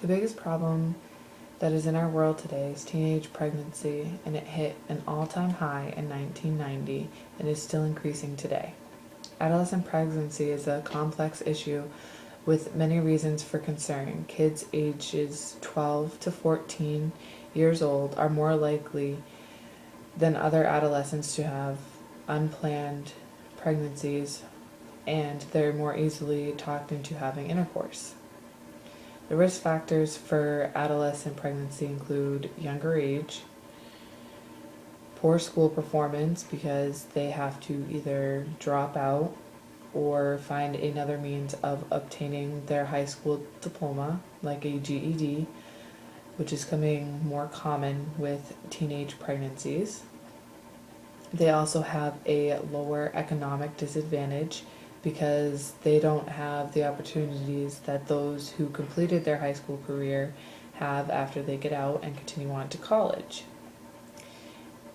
The biggest problem that is in our world today is teenage pregnancy, and it hit an all-time high in 1990 and is still increasing today. Adolescent pregnancy is a complex issue with many reasons for concern. Kids ages 12 to 14 years old are more likely than other adolescents to have unplanned pregnancies, and they're more easily talked into having intercourse. The risk factors for adolescent pregnancy include younger age, poor school performance because they have to either drop out or find another means of obtaining their high school diploma, like a GED, which is becoming more common with teenage pregnancies. They also have a lower economic disadvantage because they don't have the opportunities that those who completed their high school career have after they get out and continue on to college.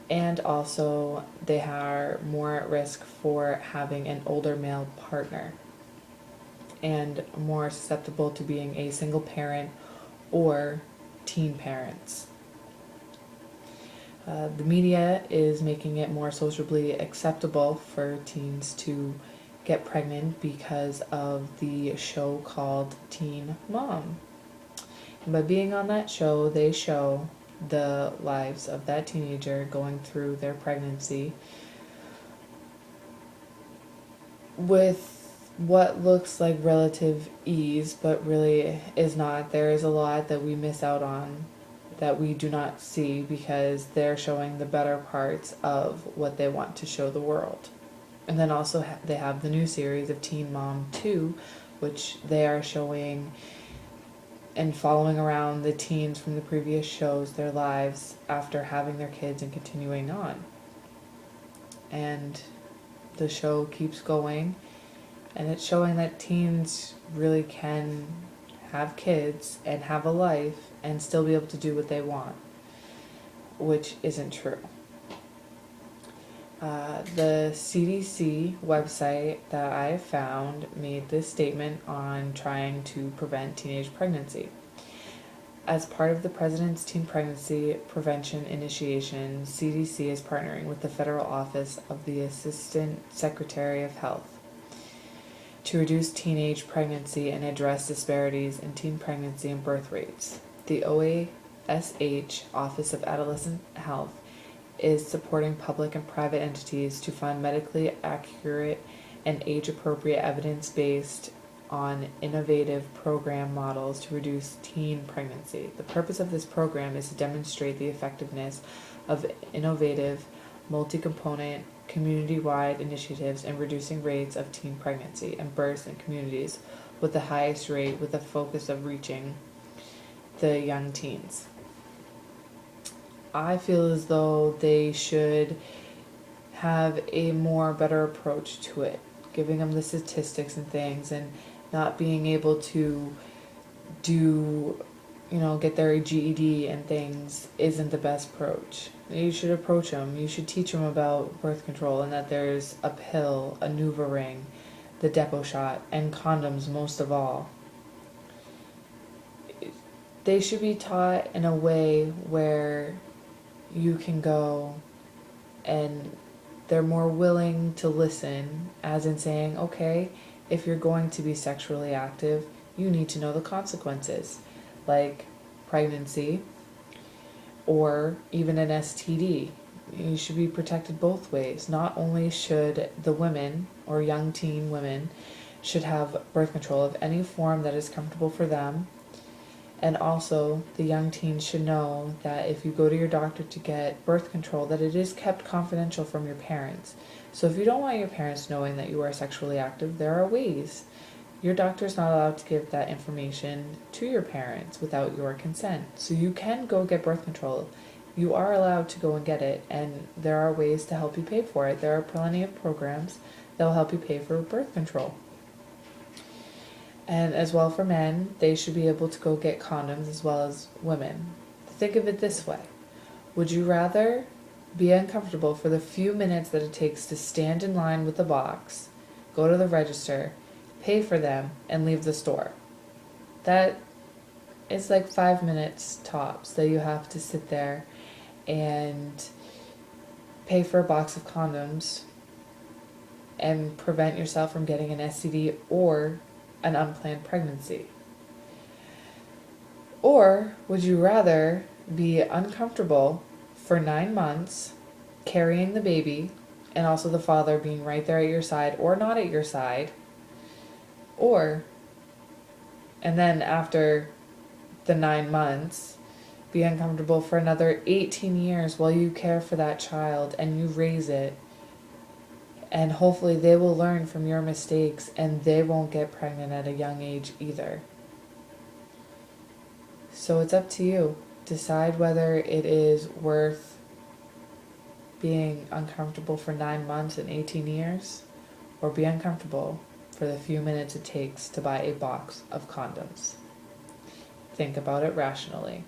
And also, they are more at risk for having an older male partner and more susceptible to being a single parent or teen parents. The media is making it more socially acceptable for teens to get pregnant because of the show called Teen Mom. And by being on that show, they show the lives of that teenager going through their pregnancy with what looks like relative ease, but really is not. There is a lot that we miss out on that we do not see because they're showing the better parts of what they want to show the world. And then also they have the new series of Teen Mom 2, which they are showing and following around the teens from the previous shows, their lives after having their kids and continuing on. And the show keeps going, and it's showing that teens really can have kids and have a life and still be able to do what they want, which isn't true. The CDC website that I found made this statement on trying to prevent teenage pregnancy. As part of the President's Teen Pregnancy Prevention Initiation, CDC is partnering with the Federal Office of the Assistant Secretary of Health to reduce teenage pregnancy and address disparities in teen pregnancy and birth rates. The OASH, Office of Adolescent Health, is supporting public and private entities to fund medically accurate and age-appropriate evidence-based on innovative program models to reduce teen pregnancy. The purpose of this program is to demonstrate the effectiveness of innovative, multi-component, community-wide initiatives in reducing rates of teen pregnancy and births in communities with the highest rate, with a focus of reaching the young teens. I feel as though they should have a more better approach to it, giving them the statistics and things, and not being able to get their GED and things isn't the best approach. You should approach them. You should teach them about birth control and that there's a pill, a NuvaRing, the Depo shot, and condoms most of all. They should be taught in a way where you can go and they're more willing to listen, as in saying, okay, if you're going to be sexually active, you need to know the consequences, like pregnancy or even an STD. You should be protected both ways. Not only should the women or young teen women should have birth control of any form that is comfortable for them, and also, the young teens should know that if you go to your doctor to get birth control, that it is kept confidential from your parents. So if you don't want your parents knowing that you are sexually active, there are ways. Your doctor is not allowed to give that information to your parents without your consent. So you can go get birth control. You are allowed to go and get it, and there are ways to help you pay for it. There are plenty of programs that will help you pay for birth control. And as well for men, they should be able to go get condoms as well as women. Think of it this way. Would you rather be uncomfortable for the few minutes that it takes to stand in line with the box, go to the register, pay for them, and leave the store? That it's like 5 minutes tops that you have to sit there and pay for a box of condoms and prevent yourself from getting an STD or an unplanned pregnancy? Or would you rather be uncomfortable for 9 months carrying the baby and also the father being right there at your side or not at your side? Or, and then after the 9 months, be uncomfortable for another 18 years while you care for that child and you raise it. And hopefully they will learn from your mistakes and they won't get pregnant at a young age either. So it's up to you. Decide whether it is worth being uncomfortable for 9 months and 18 years, or be uncomfortable for the few minutes it takes to buy a box of condoms. Think about it rationally.